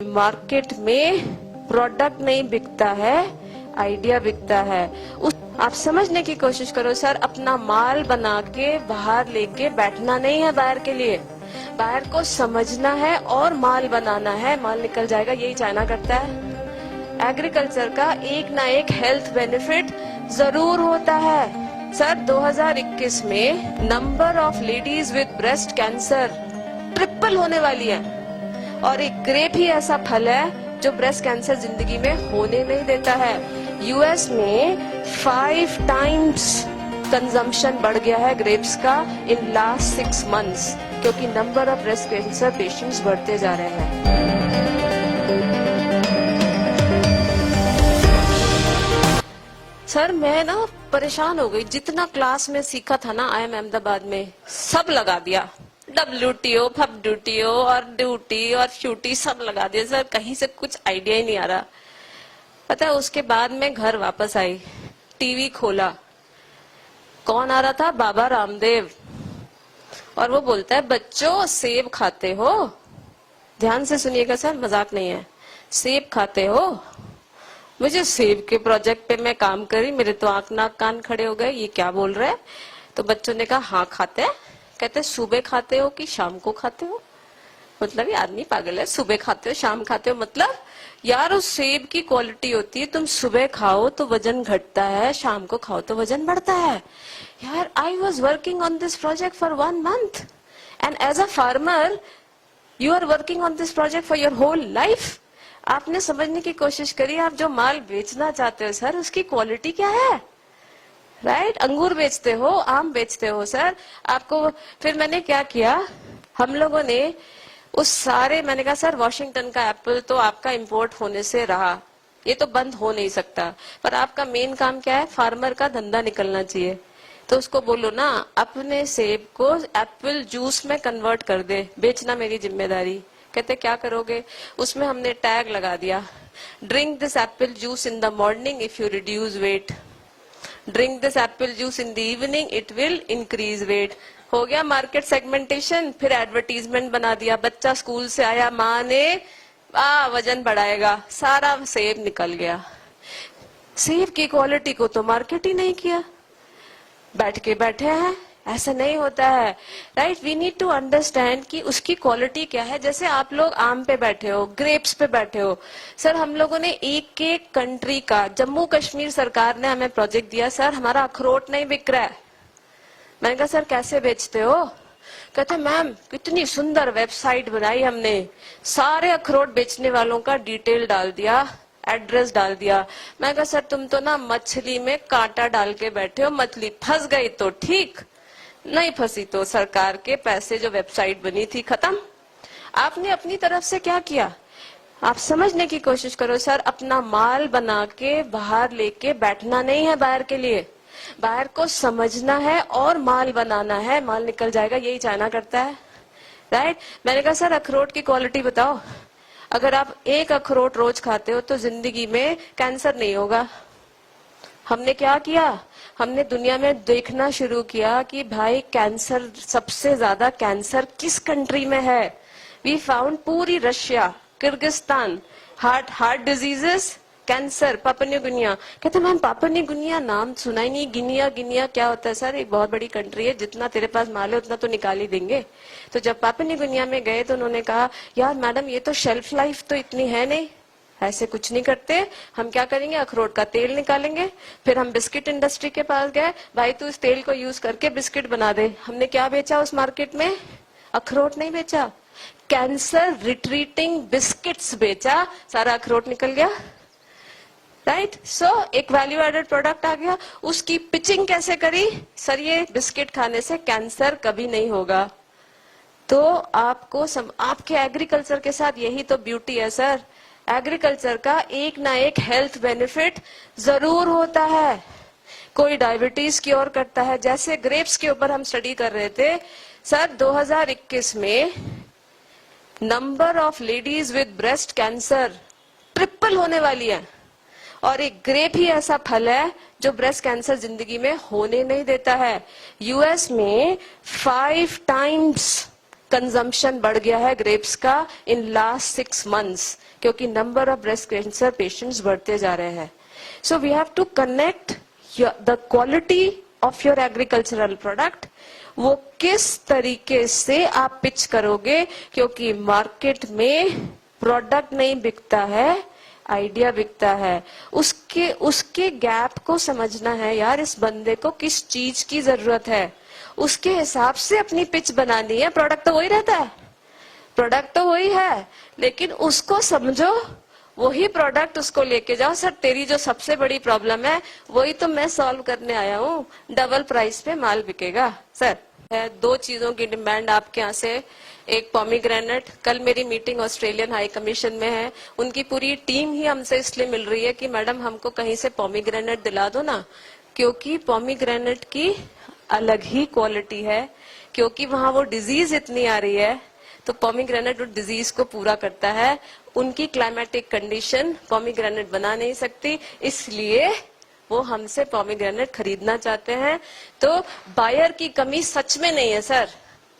Market में product नहीं बिकता है, आइडिया बिकता है। आप समझने की कोशिश करो सर, अपना माल बना के बाहर लेके बैठना नहीं है बाहर के लिए, बाहर को समझना है और माल बनाना है, माल निकल जाएगा। यही चाइना करता है। एग्रीकल्चर का एक ना एक हेल्थ बेनिफिट जरूर होता है। सर 2021 में number of ladies with breast cancer triple होने वाली है, और एक ग्रेप ही ऐसा फल है जो ब्रेस्ट कैंसर जिंदगी में होने नहीं देता है। यूएस में 5 टाइम्स कंजम्पशन बढ़ गया है ग्रेप्स का इन लास्ट 6 मंथ्स, क्योंकि number of breast cancer patients बढ़ते जा रहे हैं। सर मैं ना परेशान हो गई, जितना क्लास में सीखा था ना IIM अहमदाबाद में सब लगा दिया। WTO, FWTO और ड्यूटी और शूटी सब लगा दिया सर, कहीं से कुछ आइडिया ही नहीं आ रहा। पता है उसके बाद में घर वापस आई, टीवी खोला, कौन आ रहा था? बाबा रामदेव। और वो बोलता है बच्चों सेब खाते हो, ध्यान से सुनिएगा सर, मजाक नहीं है, सेब खाते हो। मुझे सेब के प्रोजेक्ट पे मैं काम करी, मेरे तो आंख नाक कान खड़े हो गए, ये क्या बोल रहे हैं? तो बच्चों ने कहा हाँ खाते हैं। कहते सुबह खाते हो कि शाम को खाते हो? मतलब ये आदमी पागल है, सुबह खाते हो शाम खाते हो मतलब? यार उस सेब की क्वालिटी होती है, तुम सुबह खाओ तो वजन घटता है, शाम को खाओ तो वजन बढ़ता है। यार I was working on this project for 1 month and as a farmer you are working on this project for your whole life. आपने समझने की कोशिश करी, आप जो माल बेचना चाहते हो सर उसकी क्वालिटी क्या है? राइट अंगूर बेचते हो, आम बेचते हो सर, आपको। फिर मैंने क्या किया, हम लोगों ने उस सारे, मैंने कहा सर वॉशिंगटन का एप्पल तो आपका इंपोर्ट होने से रहा, ये तो बंद हो नहीं सकता, पर आपका मेन काम क्या है? फार्मर का धंधा निकलना चाहिए। तो उसको बोलो ना अपने सेब को एप्पल जूस में कन्वर्ट कर दे, बेचना मेरी जिम्मेदारी। कहते क्या करोगे? उसमें हमने टैग लगा दिया, drink this apple juice in the morning if you reduce weight, drink this apple juice in the evening it will increase weight. हो गया मार्केट सेगमेंटेशन। फिर एडवर्टीजमेंट बना दिया, बच्चा स्कूल से आया, माँ ने वजन बढ़ाएगा, सारा सेब निकल गया। सेब की क्वालिटी को तो मार्केट ही नहीं किया, बैठे हैं। ऐसा नहीं होता है, right? We need to understand कि उसकी क्वालिटी क्या है। जैसे आप लोग आम पे बैठे हो, ग्रेप्स पे बैठे हो, सर हम लोगों ने एक एक कंट्री का, जम्मू कश्मीर सरकार ने हमें प्रोजेक्ट दिया, सर हमारा अखरोट नहीं बिक रहा है। मैंने कहा सर कैसे बेचते हो? कहते मैम कितनी सुंदर वेबसाइट बनाई हमने, सारे अखरोट बेचने वालों का डिटेल डाल दिया, एड्रेस डाल दिया। मैं कहा सर तुम तो ना मछली में कांटा डाल के बैठे हो, मछली फंस गई तो ठीक, नहीं फंसी तो सरकार के पैसे जो वेबसाइट बनी थी खत्म। आपने अपनी तरफ से क्या किया? आप समझने की कोशिश करो सर, अपना माल बना के बाहर लेके बैठना नहीं है बाहर के लिए, बाहर को समझना है और माल बनाना है, माल निकल जाएगा। यही चाइना करता है, राइट? मैंने कहा सर अखरोट की क्वालिटी बताओ, अगर आप एक अखरोट रोज खाते हो तो जिंदगी में कैंसर नहीं होगा। हमने क्या किया, हमने दुनिया में देखना शुरू किया कि भाई कैंसर, सबसे ज्यादा कैंसर किस कंट्री में है। वी फाउंड पूरी Russia, Kyrgyzstan, heart diseases, cancer, Papua new Guinea. कहते मैम पापुआ न्यू गिनिया नाम सुना ही नहीं, गिनिया क्या होता है? सर एक बहुत बड़ी कंट्री है, जितना तेरे पास माल है उतना तो निकाल ही देंगे। तो जब पापुआ न्यू गिनिया में गए तो उन्होंने कहा यार मैडम ये तो शेल्फ लाइफ तो इतनी है नहीं, ऐसे कुछ नहीं करते, हम क्या करेंगे अखरोट का तेल निकालेंगे। फिर हम बिस्किट इंडस्ट्री के पास गए, भाई तू इस तेल को यूज करके बिस्किट बना दे। हमने क्या बेचा उस मार्केट में? अखरोट नहीं बेचा, कैंसर रिट्रीटिंग बिस्किट्स बेचा, सारा अखरोट निकल गया, राइट? सो एक वैल्यू एडेड प्रोडक्ट आ गया। उसकी पिचिंग कैसे करी? सर ये बिस्किट खाने से कैंसर कभी नहीं होगा। तो आपको आपके एग्रीकल्चर के साथ यही तो ब्यूटी है सर, एग्रीकल्चर का एक ना एक हेल्थ बेनिफिट जरूर होता है। कोई डायबिटीज क्योर करता है, जैसे ग्रेप्स के ऊपर हम स्टडी कर रहे थे सर, 2021 में number of ladies with breast cancer triple होने वाली है, और एक ग्रेप ही ऐसा फल है जो ब्रेस्ट कैंसर जिंदगी में होने नहीं देता है। यूएस में 5 टाइम्स कंजम्पशन बढ़ गया है ग्रेप्स का इन लास्ट 6 months, क्योंकि number of breast cancer patients बढ़ते जा रहे हैं. So we have to connect the quality of your agricultural product. वो किस तरीके से आप पिच करोगे, क्योंकि मार्केट में प्रोडक्ट नहीं बिकता है, आइडिया बिकता है. उसके गैप को समझना है यार. इस बंदे को किस चीज की जरूरत है, उसके हिसाब से अपनी पिच बनानी है. प्रोडक्ट तो वही रहता है, प्रोडक्ट तो वही है, लेकिन उसको समझो, वही प्रोडक्ट उसको लेके जाओ. सर तेरी जो सबसे बड़ी प्रॉब्लम है वही तो मैं सॉल्व करने आया हूँ, डबल प्राइस पे माल बिकेगा. सर है 2 चीजों की डिमांड आपके यहाँ से. एक पॉमीग्रेनेट. कल मेरी मीटिंग ऑस्ट्रेलियन हाई कमीशन में है, उनकी पूरी टीम ही हमसे इसलिए मिल रही है कि मैडम हमको कहीं से पॉमीग्रेनेट दिला दो ना, क्योंकि पॉमीग्रेनेट की अलग ही क्वालिटी है, क्योंकि वहां वो डिजीज इतनी आ रही है, तो पॉमीग्रेनेट उस डिजीज को पूरा करता है. उनकी क्लाइमेटिक कंडीशन पॉमीग्रेनेट बना नहीं सकती, इसलिए वो हमसे पॉमीग्रेनेट खरीदना चाहते हैं. तो बायर की कमी सच में नहीं है सर,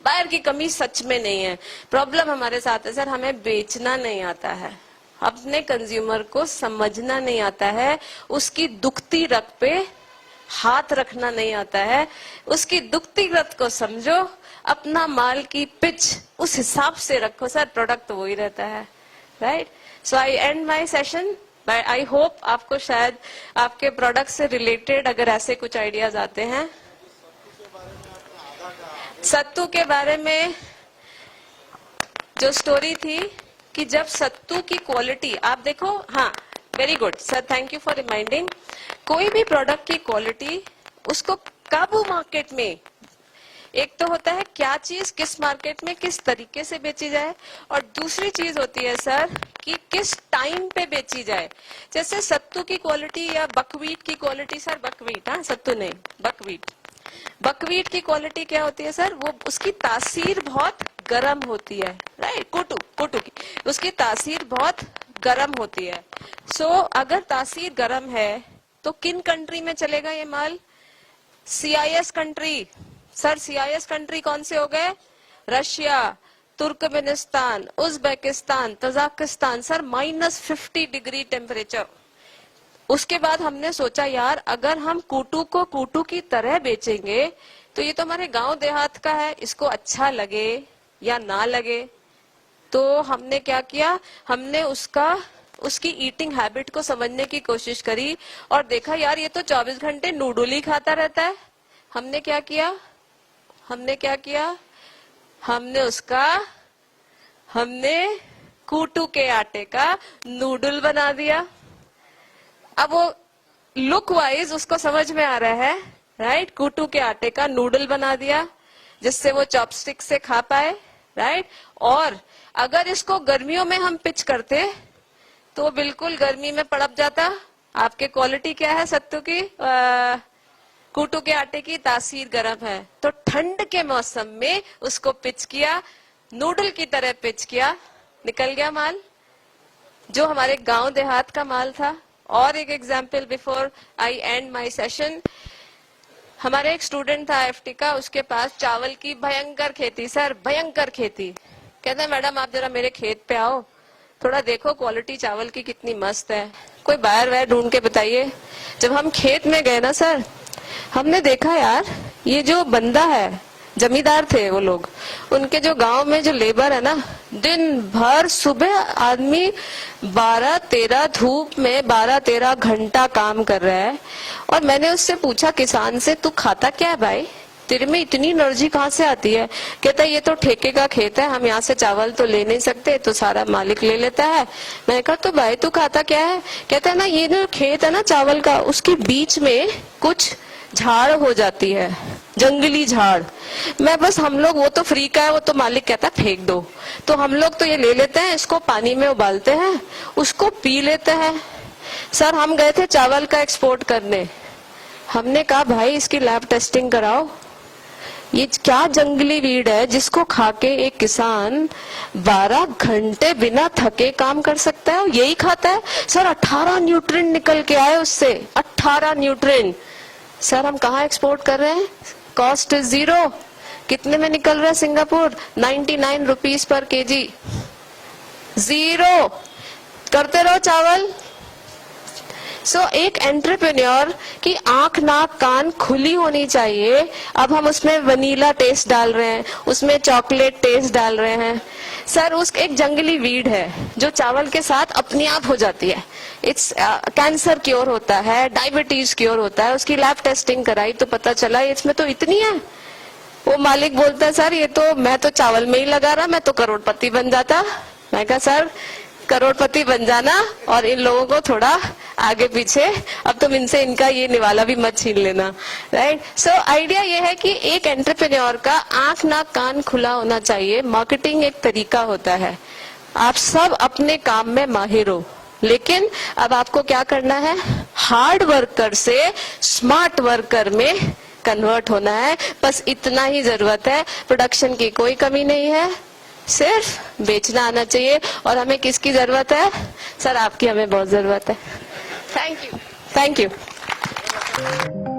बायर की कमी सच में नहीं है. प्रॉब्लम हमारे साथ है सर, हमें बेचना नहीं आता है, अपने कंज्यूमर को समझना नहीं आता है, उसकी दुखती रग पे हाथ रखना नहीं आता है. उसकी दुखती रग को समझो, अपना माल की पिच उस हिसाब से रखो. सर प्रोडक्ट तो वही रहता है, right. So I and my session. I hope आपको शायद आपके प्रोडक्ट से रिलेटेड अगर ऐसे कुछ आइडियाज आते हैं. सत्तू के बारे में जो स्टोरी थी कि जब सत्तू की क्वालिटी आप देखो, हाँ very good sir, thank you for reminding. कोई भी प्रोडक्ट की क्वालिटी उसको कब मार्केट में, एक तो होता है क्या चीज किस मार्केट में किस तरीके से बेची जाए, और दूसरी चीज होती है सर कि किस टाइम पे बेची जाए. जैसे सत्तू की क्वालिटी या बकवीट की क्वालिटी, सर बकवीट, हाँ सत्तू नहीं बकवीट. बकवीट की क्वालिटी क्या होती है सर, वो उसकी तासीर बहुत गर्म होती है, राइट. कोटू की उसकी तासीर बहुत गर्म होती है. सो अगर तासीर गर्म है तो किन कंट्री में चलेगा ये माल, CIS country. Sir CIS country कौन से हो गए, Russia, Turkmenistan, Uzbekistan, Tajikistan. Sir -50 degree temperature. उसके बाद हमने सोचा यार अगर हम कूटू को कूटू की तरह बेचेंगे तो ये तो हमारे गांव देहात का है, इसको अच्छा लगे या ना लगे. तो हमने क्या किया, हमने उसकी ईटिंग हैबिट को समझने की कोशिश करी और देखा यार ये तो 24 घंटे नूडल ही खाता रहता है. हमने क्या किया, हमने कूटू के आटे का नूडल बना दिया. अब वो लुक वाइज उसको समझ में आ रहा है, राइट. कूटू के आटे का नूडल बना दिया जिससे वो चॉपस्टिक से खा पाए, राइट. और अगर इसको गर्मियों में हम पिच करते तो बिल्कुल गर्मी में पड़प जाता. आपके क्वालिटी क्या है सत्तू की, कूटू के आटे की तासीर गर्म है, तो ठंड के मौसम में उसको पिच किया, नूडल की तरह पिच किया, निकल गया माल जो हमारे गांव देहात का माल था. और एक example before I and my session. हमारे एक स्टूडेंट था IFT का, उसके पास चावल की भयंकर खेती, सर भयंकर खेती. कहते हैं मैडम आप जरा मेरे खेत पे आओ, थोड़ा देखो क्वालिटी चावल की कितनी मस्त है, कोई बायर वायर ढूंढ के बताइए. जब हम खेत में गए ना सर, हमने देखा यार ये जो बंदा है, जमींदार थे वो लोग, उनके जो गांव में जो लेबर है ना, दिन भर सुबह आदमी 12-13 धूप में 12-13 घंटा काम कर रहा है. और मैंने उससे पूछा किसान से, तू खाता क्या है भाई, तेरे में इतनी एनर्जी कहाँ से आती है. कहता है ये तो ठेके का खेत है, हम यहाँ से चावल तो ले नहीं सकते, तो सारा मालिक ले लेता है. मैंने कहा तो भाई तू खाता क्या है. कहता है ना ये जो खेत है ना चावल का, उसके बीच में कुछ झाड़ हो जाती है, जंगली झाड़. मैं बस हम लोग, वो तो फ्री का है, वो तो मालिक कहता है फेंक दो, तो हम लोग तो ये ले लेते हैं, इसको पानी में उबालते हैं, उसको पी लेते हैं. सर हम गए थे चावल का एक्सपोर्ट करने, हमने कहा भाई इसकी लैब टेस्टिंग कराओ, ये क्या जंगली वीड है जिसको खा के एक किसान 12 घंटे बिना थके काम कर सकता है, यही खाता है. सर 18 न्यूट्रिएंट निकल के आए उससे, 18 न्यूट्रिएंट. सर हम कहाँ एक्सपोर्ट कर रहे हैं, कॉस्ट इज 0, कितने में निकल रहा है Singapore? 99 rupees per KG. Zero. करते रहो चावल। एक एंटरप्रेन्योर की आंख नाक कान खुली होनी चाहिए। अब हम उसमें वनीला टेस्ट डाल रहे हैं, उसमें चॉकलेट टेस्ट डाल रहे हैं। सर उस एक जंगली वीड है जो चावल के साथ अपने आप हो जाती है। इट्स कैंसर क्योर होता है, डायबिटीज क्योर होता है। उसकी लैब टेस्टिंग कराई तो पता चला इसमें तो इतनी है। वो मालिक बोलता है सर ये तो मैं तो चावल में ही लगा रहा, मैं तो करोड़पति बन जाता। मैं कहा सर करोड़पति बन जाना और इन लोगों को थोड़ा आगे पीछे, अब तुम इनसे इनका ये निवाला भी मत छीन लेना, राइट। सो आइडिया ये है कि एक एंटरप्रेन्योर का आंख नाक कान खुला होना चाहिए। मार्केटिंग एक तरीका होता है, आप सब अपने काम में माहिर हो, लेकिन अब आपको क्या करना है, हार्ड वर्कर से स्मार्ट वर्कर में कन्वर्ट होना है। बस इतना ही जरूरत है। प्रोडक्शन की कोई कमी नहीं है, सिर्फ बेचना आना चाहिए। और हमें किसकी जरूरत है? सर आपकी हमें बहुत जरूरत है। Thank you. Thank you.